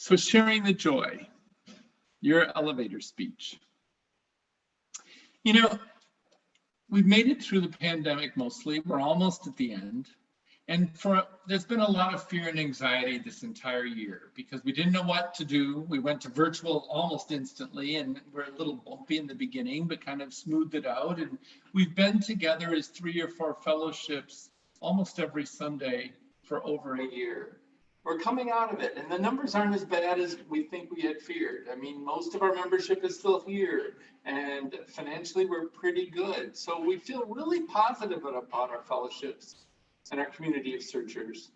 So sharing the joy, your elevator speech. You know, we've made it through the pandemic mostly. We're almost at the end. And there's been a lot of fear and anxiety this entire year because we didn't know what to do. We went to virtual almost instantly, and we're a little bumpy in the beginning, but kind of smoothed it out. And we've been together as 3 or 4 fellowships almost every Sunday for over a year. We're coming out of it, and the numbers aren't as bad as we think we had feared. I mean, most of our membership is still here, and financially we're pretty good. So we feel really positive about our fellowships and our community of searchers.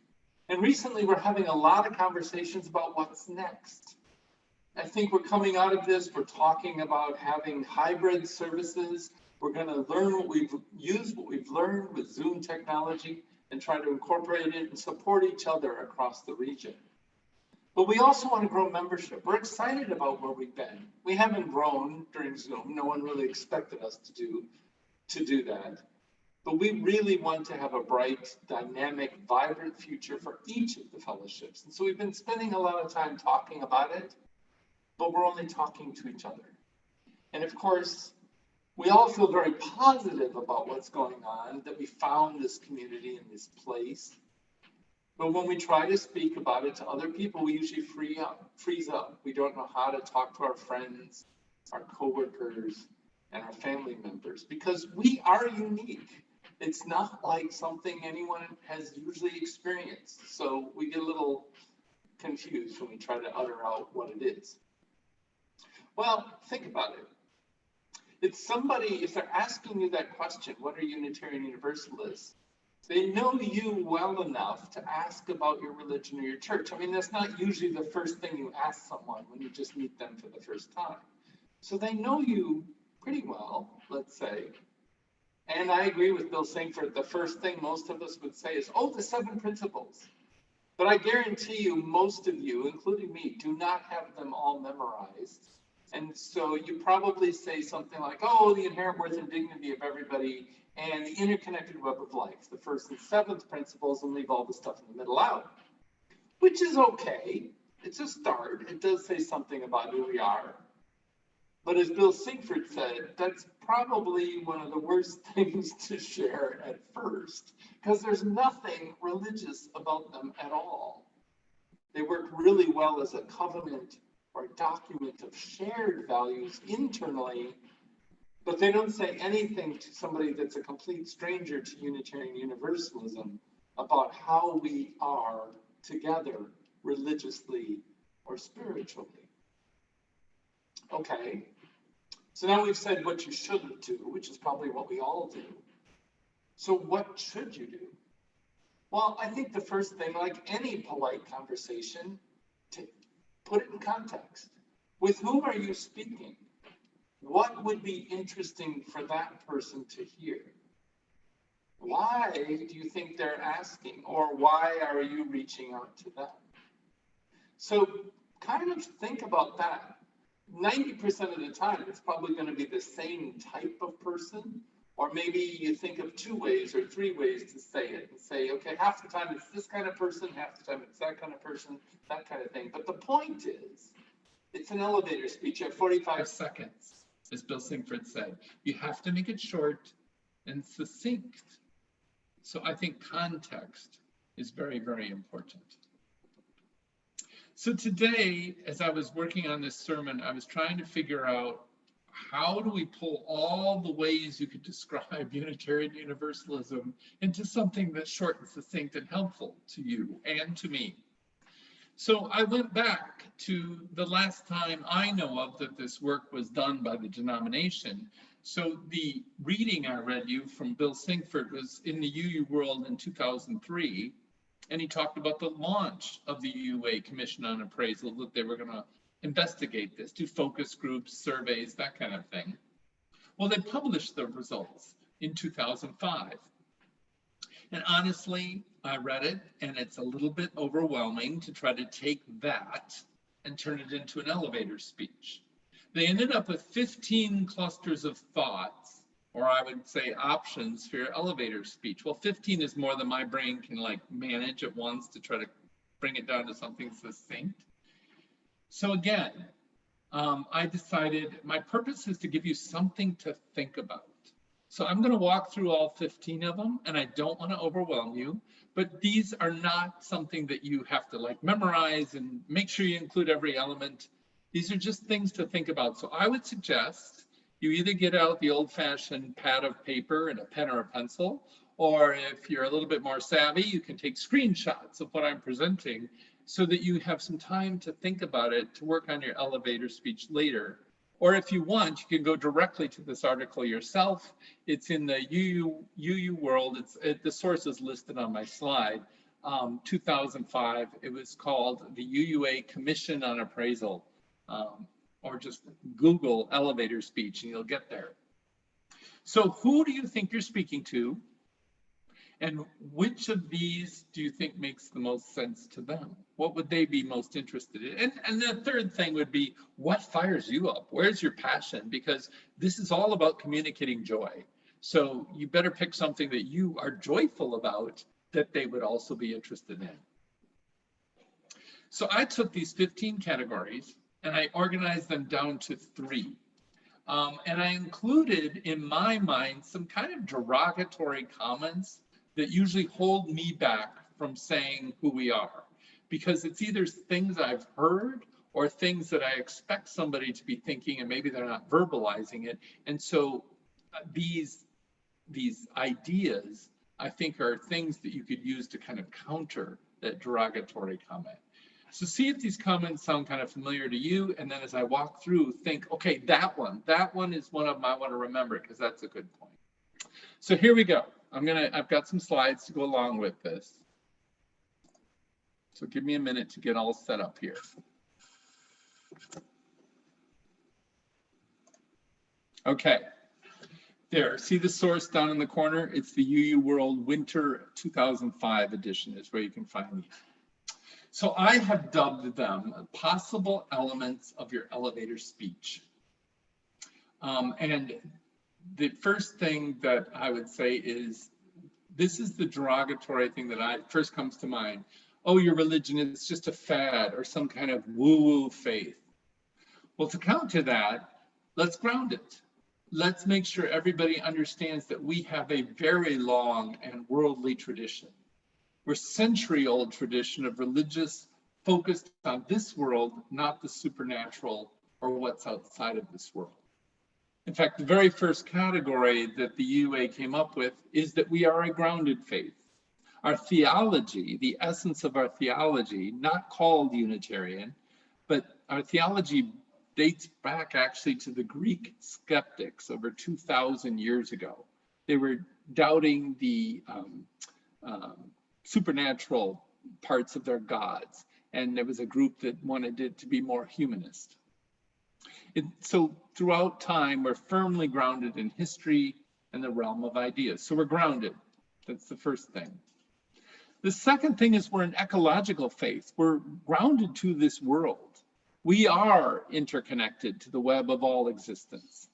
And recently we're having a lot of conversations about what's next. I think we're coming out of this, we're talking about having hybrid services. We're going to learn what we've learned with Zoom technology and try to incorporate it and support each other across the region. But we also want to grow membership. We're excited about where we've been. We haven't grown during Zoom. No one really expected us to do that. But we really want to have a bright, dynamic, vibrant future for each of the fellowships. And so we've been spending a lot of time talking about it, but we're only talking to each other. And of course, we all feel very positive about what's going on, that we found this community in this place. But when we try to speak about it to other people, we usually freeze up. We don't know how to talk to our friends, our coworkers, and our family members because we are unique. It's not like something anyone has usually experienced. So we get a little confused when we try to utter out what it is. Well, think about it. If they're asking you that question, what are Unitarian Universalists? They know you well enough to ask about your religion or your church. I mean, that's not usually the first thing you ask someone when you just meet them for the first time. So they know you pretty well, let's say. And I agree with Bill Singford. The first thing most of us would say is, oh, the 7 principles. But I guarantee you, most of you, including me, do not have them all memorized. And so you probably say something like, oh, the inherent worth and dignity of everybody and the interconnected web of life, the 1st and 7th principles, and leave all the stuff in the middle out, which is okay. It's a start. It does say something about who we are. But as Bill Singford said, that's probably one of the worst things to share at first, because there's nothing religious about them at all. They work really well as a covenant or a document of shared values internally, but they don't say anything to somebody that's a complete stranger to Unitarian Universalism about how we are together religiously or spiritually. Okay, so now we've said what you shouldn't do, which is probably what we all do. So what should you do? Well, I think the first thing, like any polite conversation, to put it in context. With whom are you speaking? What would be interesting for that person to hear? Why do you think they're asking? Or why are you reaching out to them? So kind of think about that. 90% of the time, it's probably going to be the same type of person. Or maybe you think of 2 ways or 3 ways to say it and say, okay, half the time it's this kind of person, half the time it's that kind of person, that kind of thing. But the point is, it's an elevator speech. You have 45 seconds, as Bill Singford said. You have to make it short and succinct. So I think context is very, very important. So today, as I was working on this sermon, I was trying to figure out how do we pull all the ways you could describe Unitarian Universalism into something that's short and succinct and helpful to you and to me. So I went back to the last time I know of that this work was done by the denomination. So the reading I read you from Bill Singford was in the UU World in 2003. And he talked about the launch of the UA Commission on Appraisal, that they were going to investigate this, do focus groups, surveys, that kind of thing. Well, they published the results in 2005. And honestly, I read it, and it's a little bit overwhelming to try to take that and turn it into an elevator speech. They ended up with 15 clusters of thoughts, or I would say options for your elevator speech. Well, 15 is more than my brain can manage at once to try to bring it down to something succinct. So again, I decided my purpose is to give you something to think about. So I'm going to walk through all 15 of them, and I don't want to overwhelm you, but these are not something that you have to like memorize and make sure you include every element. These are just things to think about. So I would suggest you either get out the old-fashioned pad of paper and a pen or a pencil, or if you're a little bit more savvy, you can take screenshots of what I'm presenting so that you have some time to think about it, to work on your elevator speech later. Or if you want, you can go directly to this article yourself. It's in the UU World. The source is listed on my slide. 2005, it was called the UUA Commission on Appraisal, or just Google elevator speech and you'll get there. So who do you think you're speaking to? And which of these do you think makes the most sense to them? What would they be most interested in? And the third thing would be, what fires you up? Where's your passion? Because this is all about communicating joy. So you better pick something that you are joyful about that they would also be interested in. So I took these 15 categories and I organized them down to 3. And I included in my mind some kind of derogatory comments that usually hold me back from saying who we are, because it's either things I've heard or things that I expect somebody to be thinking and maybe they're not verbalizing it. And so these ideas, I think, are things that you could use to kind of counter that derogatory comment. So see if these comments sound kind of familiar to you, and then as I walk through, think, okay, that one is one of them I want to remember because that's a good point. So here we go. I've got some slides to go along with this. So give me a minute to get all set up here. Okay, there, see the source down in the corner? It's the UU World Winter 2005 edition is where you can find these. So I have dubbed them possible elements of your elevator speech. And the first thing that I would say is, this is the derogatory thing that first comes to mind. Oh, your religion is just a fad or some kind of woo-woo faith. Well, to counter that, let's ground it. Let's make sure everybody understands that we have a very long and worldly tradition. We're century-old tradition of religious focused on this world, not the supernatural or what's outside of this world. In fact, the very first category that the UA came up with is that we are a grounded faith. Our theology, the essence of our theology, not called Unitarian, but our theology dates back actually to the Greek skeptics over 2,000 years ago. They were doubting the supernatural parts of their gods, and there was a group that wanted it to be more humanist. So throughout time, we're firmly grounded in history and the realm of ideas. So we're grounded. That's the first thing. The second thing is we're an ecological faith. We're grounded to this world. We are interconnected to the web of all existence.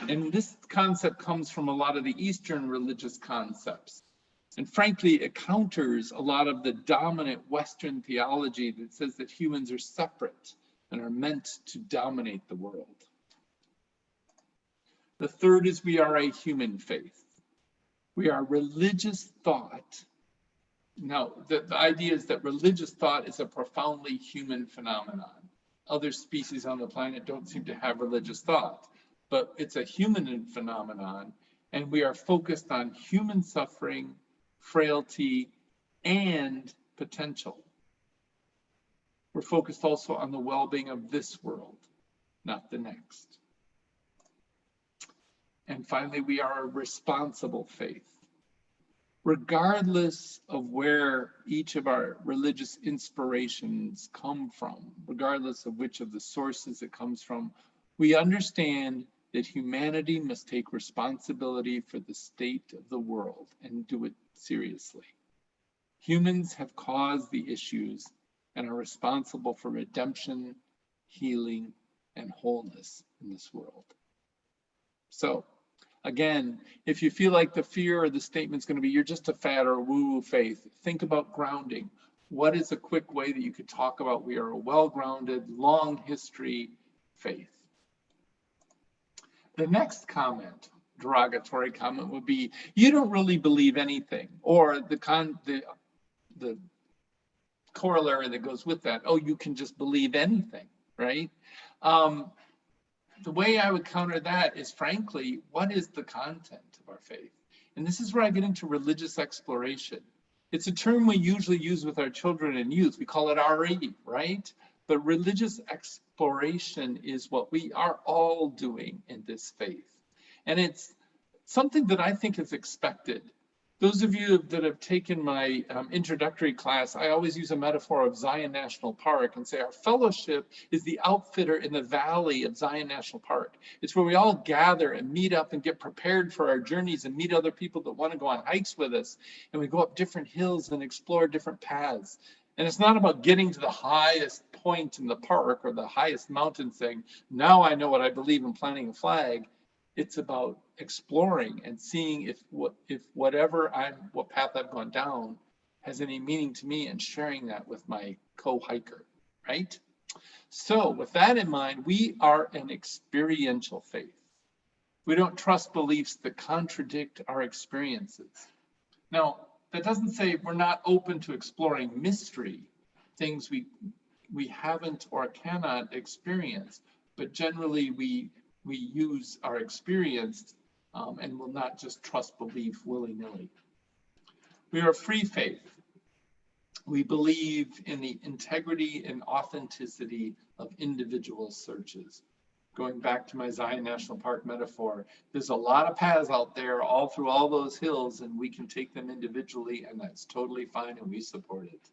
And this concept comes from a lot of the Eastern religious concepts. And frankly, it counters a lot of the dominant Western theology that says that humans are separate and are meant to dominate the world. The third is we are a human faith. We are religious thought. Now, the idea is that religious thought is a profoundly human phenomenon. Other species on the planet don't seem to have religious thought, but it's a human phenomenon, and we are focused on human suffering, frailty, and potential. We're focused also on the well-being of this world, not the next. And finally, we are a responsible faith. Regardless of where each of our religious inspirations come from, regardless of which of the sources it comes from, we understand that humanity must take responsibility for the state of the world and do it seriously. Humans have caused the issues and are responsible for redemption, healing, and wholeness in this world. So, again, if you feel like the fear or the statement's going to be, you're just a fad or a woo-woo faith, think about grounding. What is a quick way that you could talk about we are a well-grounded, long history faith? The next comment, derogatory comment, would be, you don't really believe anything. Or the corollary that goes with that, oh, you can just believe anything, right? The way I would counter that is, frankly, what is the content of our faith? And this is where I get into religious exploration. It's a term we usually use with our children and youth. We call it RE, right? But religious exploration is what we are all doing in this faith. And it's something that I think is expected. Those of you that have taken my introductory class, I always use a metaphor of Zion National Park and say our fellowship is the outfitter in the valley of Zion National Park. It's where we all gather and meet up and get prepared for our journeys and meet other people that want to go on hikes with us. And we go up different hills and explore different paths. And it's not about getting to the highest point in the park or the highest mountain saying, now I know what I believe in planting a flag. It's about exploring and seeing if what path I've gone down has any meaning to me, and sharing that with my co-hiker, right? So with that in mind, we are an experiential faith. We don't trust beliefs that contradict our experiences. Now, that doesn't say we're not open to exploring mystery, things we haven't or cannot experience, but generally we use our experience and will not just trust belief willy-nilly. We are a free faith. We believe in the integrity and authenticity of individual searches. Going back to my Zion National Park metaphor, there's a lot of paths out there all through all those hills, and we can take them individually, and that's totally fine, and we support it.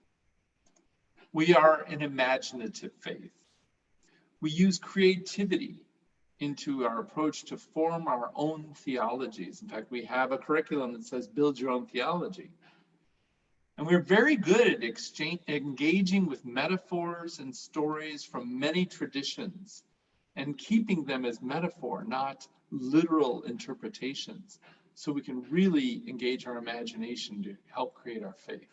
We are an imaginative faith. We use creativity into our approach to form our own theologies. In fact, we have a curriculum that says build your own theology. And we're very good at engaging with metaphors and stories from many traditions and keeping them as metaphor, not literal interpretations, so we can really engage our imagination to help create our faith.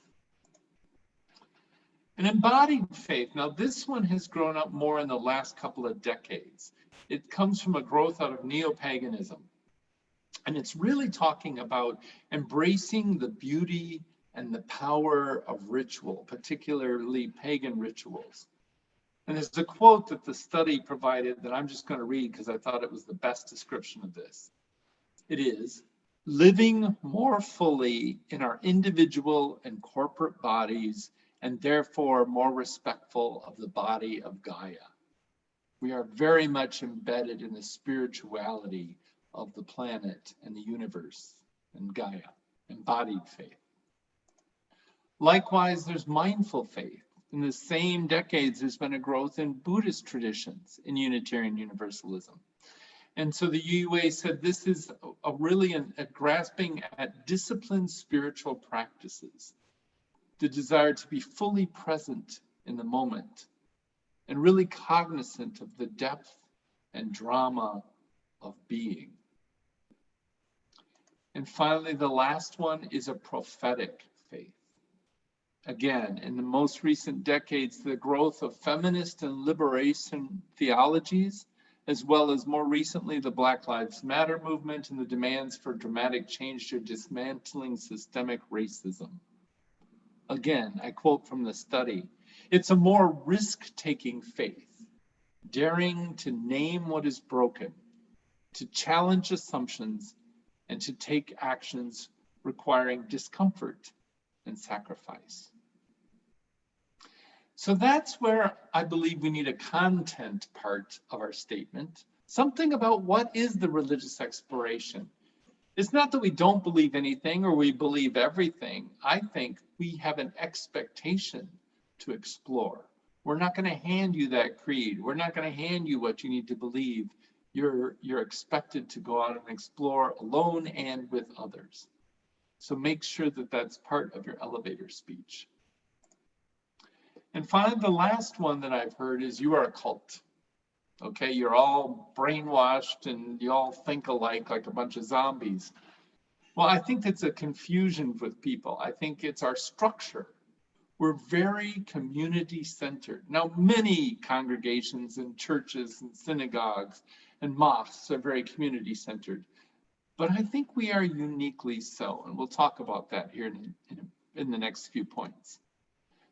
An embodied faith, now this one has grown up more in the last couple of decades. It comes from a growth out of neo-paganism. And it's really talking about embracing the beauty and the power of ritual, particularly pagan rituals. And there's a quote that the study provided that I'm just going to read because I thought it was the best description of this. It is, living more fully in our individual and corporate bodies, and therefore more respectful of the body of Gaia. We are very much embedded in the spirituality of the planet and the universe and Gaia, embodied faith. Likewise, there's mindful faith. In the same decades, there's been a growth in Buddhist traditions in Unitarian Universalism. And so the UUA said this is a grasping at disciplined spiritual practices, the desire to be fully present in the moment, and really cognizant of the depth and drama of being. And finally, the last one is a prophetic faith. Again, in the most recent decades, the growth of feminist and liberation theologies, as well as more recently the Black Lives Matter movement and the demands for dramatic change to dismantling systemic racism. Again, I quote from the study, it's a more risk-taking faith, daring to name what is broken, to challenge assumptions, and to take actions requiring discomfort and sacrifice. So that's where I believe we need a content part of our statement, something about what is the religious exploration. It's not that we don't believe anything or we believe everything. I think we have an expectation to explore. We're not going to hand you that creed. We're not going to hand you what you need to believe. You're expected to go out and explore alone and with others. So make sure that that's part of your elevator speech. And finally, the last one that I've heard is you are a cult. Okay, you're all brainwashed and you all think alike like a bunch of zombies. Well, I think it's a confusion with people. I think it's our structure. We're very community-centered. Now, many congregations and churches and synagogues and mosques are very community-centered, but I think we are uniquely so, and we'll talk about that here in the next few points.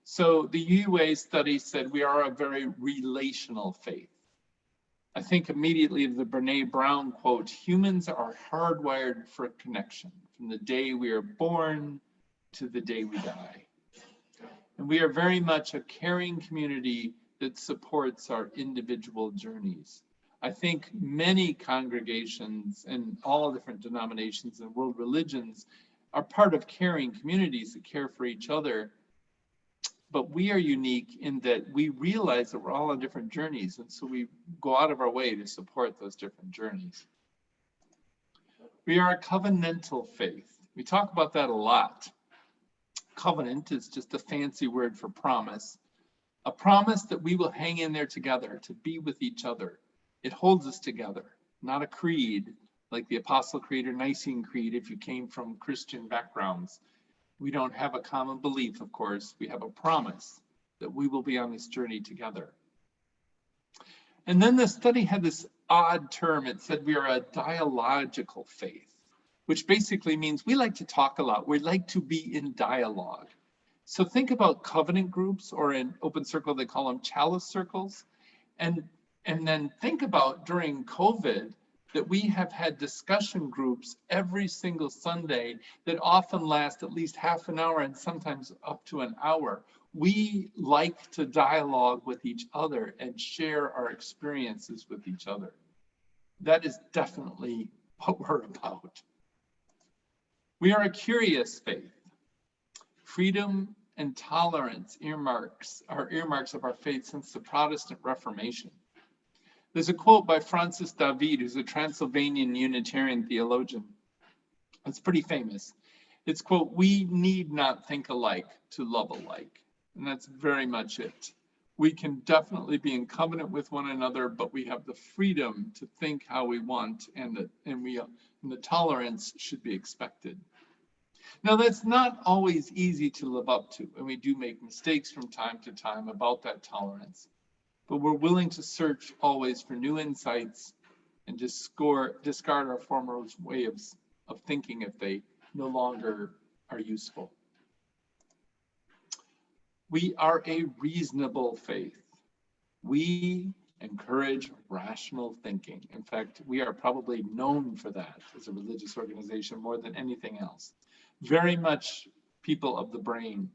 So the UA study said we are a very relational faith. I think immediately of the Brene Brown quote, humans are hardwired for connection from the day we are born to the day we die. And we are very much a caring community that supports our individual journeys. I think many congregations and all different denominations and world religions are part of caring communities that care for each other. But we are unique in that we realize that we're all on different journeys, and so we go out of our way to support those different journeys. We are a covenantal faith. We talk about that a lot. Covenant is just a fancy word for promise. A promise that we will hang in there together, to be with each other. It holds us together, not a creed like the Apostle Creed or Nicene Creed if you came from Christian backgrounds. We don't have a common belief, of course. We have a promise that we will be on this journey together. And then the study had this odd term. It said we are a dialogical faith, which basically means we like to talk a lot. We like to be in dialogue. So think about covenant groups, or in Open Circle, they call them chalice circles. And then think about during COVID, that we have had discussion groups every single Sunday that often last at least half an hour and sometimes up to an hour. We like to dialogue with each other and share our experiences with each other. That is definitely what we're about. We are a curious faith. Freedom and tolerance are earmarks of our faith since the Protestant Reformation. There's a quote by Francis David, who's a Transylvanian Unitarian theologian. It's pretty famous. It's, quote, "We need not think alike to love alike." And that's very much it. We can definitely be in covenant with one another, but we have the freedom to think how we want, and the tolerance should be expected. Now, that's not always easy to live up to, and we do make mistakes from time to time about that tolerance. But we're willing to search always for new insights and discard our former way of thinking if they no longer are useful. We are a reasonable faith. We encourage rational thinking. In fact, we are probably known for that as a religious organization more than anything else. Very much people of the brain.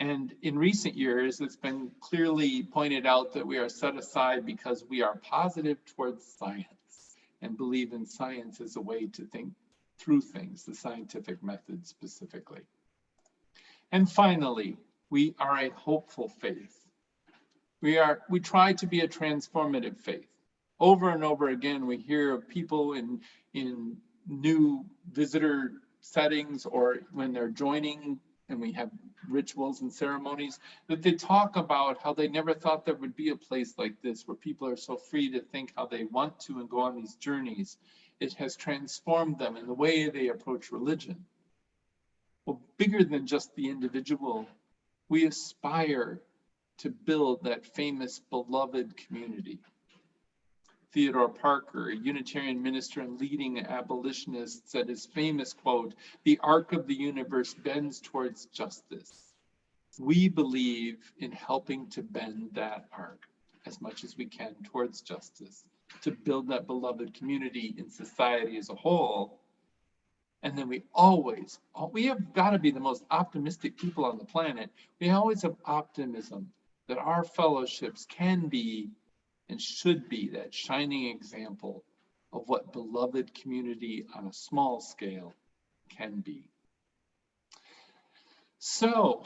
And in recent years, it's been clearly pointed out that we are set aside because we are positive towards science and believe in science as a way to think through things, the scientific method specifically. And finally, we are a hopeful faith. We try to be a transformative faith. Over and over again, we hear of people in new visitor settings, or when they're joining and we have rituals and ceremonies, that they talk about how they never thought there would be a place like this where people are so free to think how they want to and go on these journeys. It has transformed them in the way they approach religion. Well, bigger than just the individual, we aspire to build that famous beloved community. Theodore Parker, a Unitarian minister and leading abolitionist, said his famous quote, "The arc of the universe bends towards justice." We believe in helping to bend that arc as much as we can towards justice, to build that beloved community in society as a whole. And then we have got to be the most optimistic people on the planet. We always have optimism that our fellowships can be and should be that shining example of what beloved community on a small scale can be. So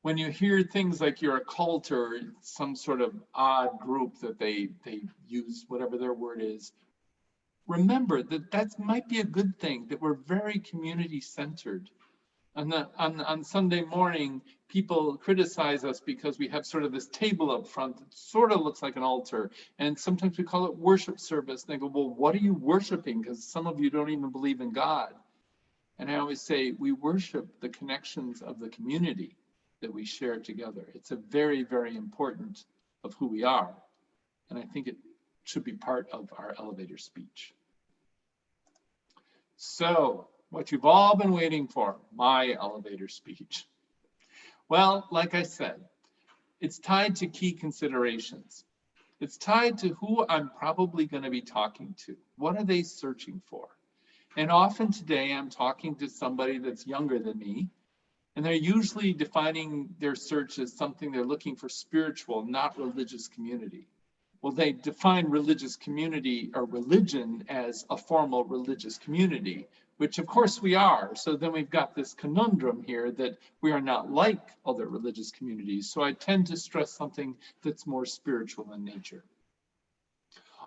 when you hear things like you're a cult or some sort of odd group that they use, whatever their word is, remember that might be a good thing, that we're very community centered. On Sunday morning, people criticize us because we have sort of this table up front that sort of looks like an altar. And sometimes we call it worship service. And they go, well, what are you worshiping? Because some of you don't even believe in God. And I always say, we worship the connections of the community. that we share together. It's a very, very important of who we are. And I think it should be part of our elevator speech. So, what you've all been waiting for, my elevator speech. Well, like I said, it's tied to key considerations. It's tied to who I'm probably going to be talking to. What are they searching for? And often today I'm talking to somebody that's younger than me, and they're usually defining their search as something they're looking for spiritual, not religious community. Well, they define religious community or religion as a formal religious community, which of course we are. So then we've got this conundrum here that we are not like other religious communities. So I tend to stress something that's more spiritual in nature.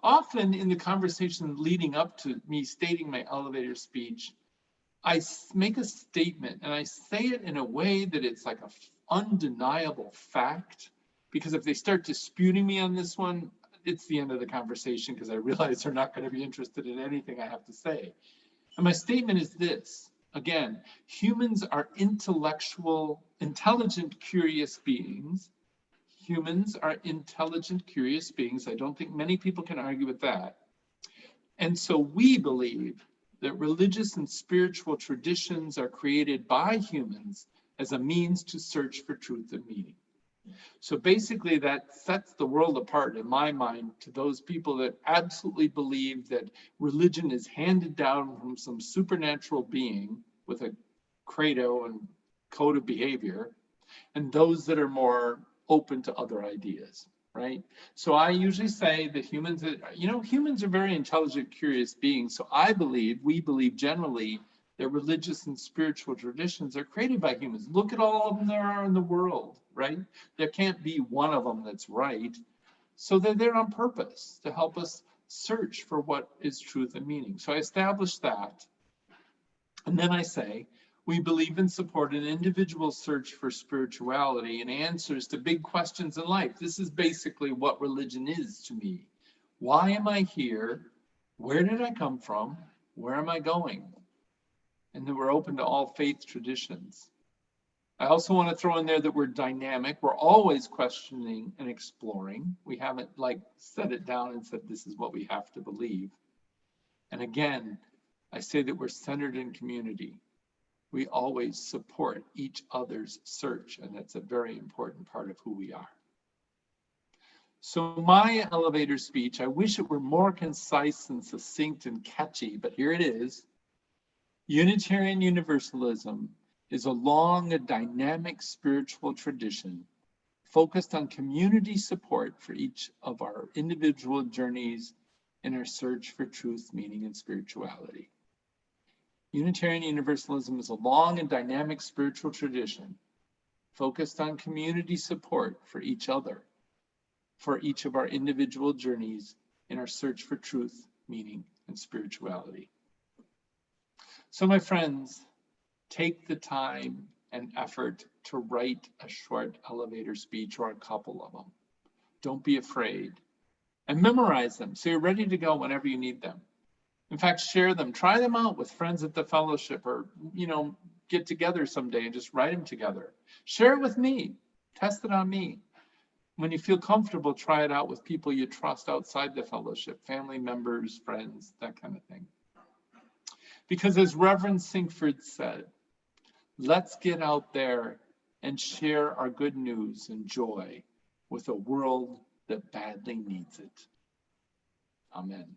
Often in the conversation leading up to me stating my elevator speech, I make a statement and I say it in a way that it's like an undeniable fact, because if they start disputing me on this one, it's the end of the conversation because I realize they're not going to be interested in anything I have to say. And my statement is this. Again, humans are intelligent, curious beings. Humans are intelligent, curious beings. I don't think many people can argue with that. And so we believe that religious and spiritual traditions are created by humans as a means to search for truth and meaning. So basically that sets the world apart in my mind to those people that absolutely believe that religion is handed down from some supernatural being with a credo and code of behavior, and those that are more open to other ideas, right? So I usually say that humans are very intelligent, curious beings. So we believe generally that religious and spiritual traditions are created by humans. Look at all of them there are in the world, right? There can't be one of them that's right. So they're there on purpose to help us search for what is truth and meaning. So I establish that. And then I say, we believe and support an individual search for spirituality and answers to big questions in life. This is basically what religion is to me. Why am I here? Where did I come from? Where am I going? And then we're open to all faith traditions. I also want to throw in there that we're dynamic. We're always questioning and exploring. We haven't set it down and said this is what we have to believe. And again, I say that we're centered in community. We always support each other's search, and that's a very important part of who we are. So my elevator speech, I wish it were more concise and succinct and catchy, but here it is. Unitarian Universalism is a long and dynamic spiritual tradition focused on community support for each of our individual journeys in our search for truth, meaning, and spirituality. Unitarian Universalism is a long and dynamic spiritual tradition focused on community support for each other, for each of our individual journeys in our search for truth, meaning, and spirituality. So my friends, take the time and effort to write a short elevator speech or a couple of them. Don't be afraid. And memorize them so you're ready to go whenever you need them. In fact, share them. Try them out with friends at the fellowship, or get together someday and just write them together. Share it with me. Test it on me. When you feel comfortable, try it out with people you trust outside the fellowship, family members, friends, that kind of thing. Because as Reverend Sinkford said, let's get out there and share our good news and joy with a world that badly needs it. Amen.